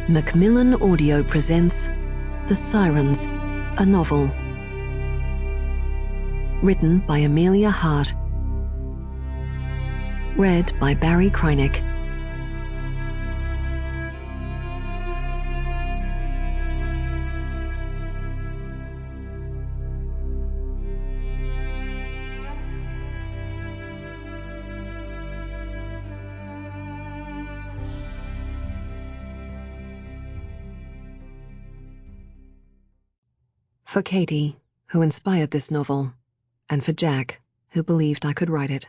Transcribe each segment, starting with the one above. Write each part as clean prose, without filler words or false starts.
Macmillan Audio presents The Sirens, a novel. Written by Emilia Hart. Read by Barry Krynick. For Katie, who inspired this novel, and for Jack, who believed I could write it.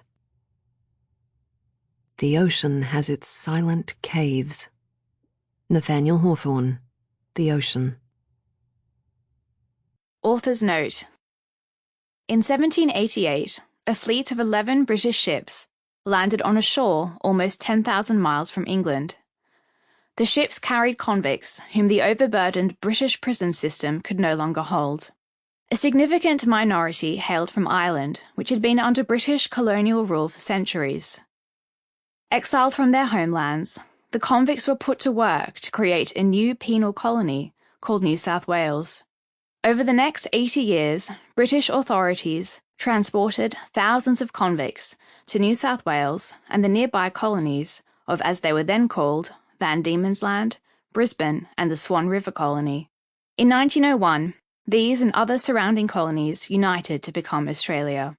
The ocean has its silent caves. Nathaniel Hawthorne, The Ocean. Author's note. In 1788, a fleet of 11 British ships landed on a shore almost 10,000 miles from England. The ships carried convicts whom the overburdened British prison system could no longer hold. A significant minority hailed from Ireland, which had been under British colonial rule for centuries. Exiled from their homelands, the convicts were put to work to create a new penal colony called New South Wales. Over the next 80 years, British authorities transported thousands of convicts to New South Wales and the nearby colonies of, as they were then called, Van Diemen's Land, Brisbane, and the Swan River Colony. In 1901, these and other surrounding colonies united to become Australia.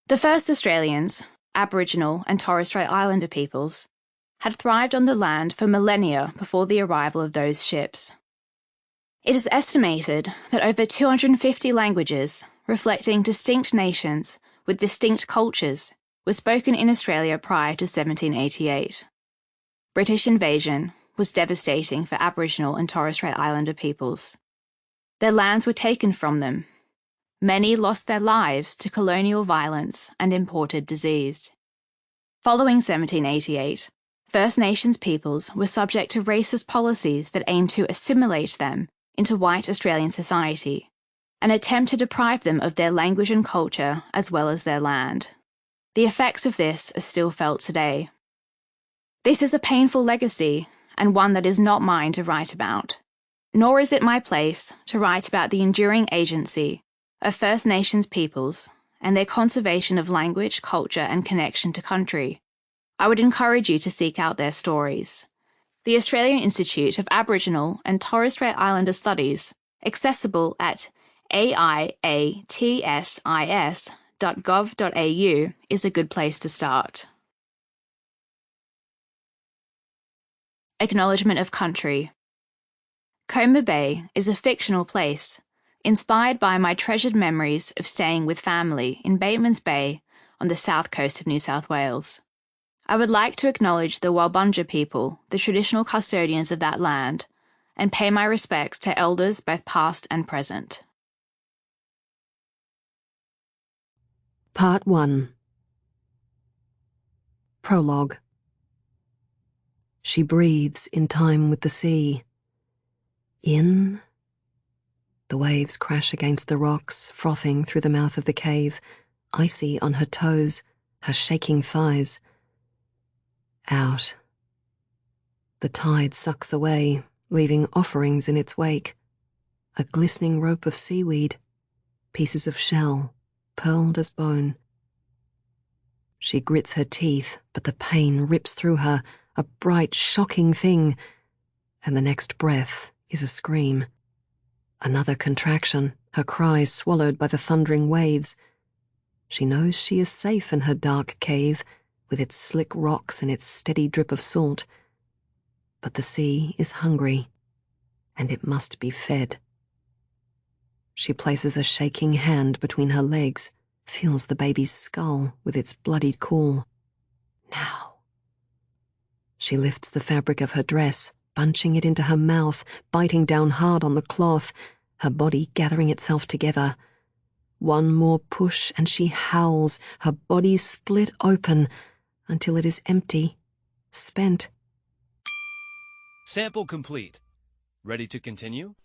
The first Australians, Aboriginal and Torres Strait Islander peoples, had thrived on the land for millennia before the arrival of those ships. It is estimated that over 250 languages, reflecting distinct nations with distinct cultures, were spoken in Australia prior to 1788. British invasion was devastating for Aboriginal and Torres Strait Islander peoples. Their lands were taken from them. Many lost their lives to colonial violence and imported disease. Following 1788, First Nations peoples were subject to racist policies that aimed to assimilate them into white Australian society, an attempt to deprive them of their language and culture as well as their land. The effects of this are still felt today. This is a painful legacy, and one that is not mine to write about. Nor is it my place to write about the enduring agency of First Nations peoples and their conservation of language, culture, and connection to country. I would encourage you to seek out their stories. The Australian Institute of Aboriginal and Torres Strait Islander Studies, accessible at aiatsis.gov.au, is a good place to start. Acknowledgement of country. Comer Bay is a fictional place, inspired by my treasured memories of staying with family in Bateman's Bay on the south coast of New South Wales. I would like to acknowledge the Walbunja people, the traditional custodians of that land, and pay my respects to elders both past and present. Part 1. Prologue. She breathes in time with the sea. In. The waves crash against the rocks, frothing through the mouth of the cave, icy on her toes, her shaking thighs. Out. The tide sucks away, leaving offerings in its wake. A glistening rope of seaweed, pieces of shell, pearled as bone. She grits her teeth, but the pain rips through her, a bright, shocking thing, and the next breath is a scream. Another contraction, her cries swallowed by the thundering waves. She knows she is safe in her dark cave, with its slick rocks and its steady drip of salt. But the sea is hungry, and it must be fed. She places a shaking hand between her legs, feels the baby's skull with its bloodied caul. Now. She lifts the fabric of her dress, bunching it into her mouth, biting down hard on the cloth, her body gathering itself together. One more push and she howls, her body split open, until it is empty, spent. Sample complete. Ready to continue?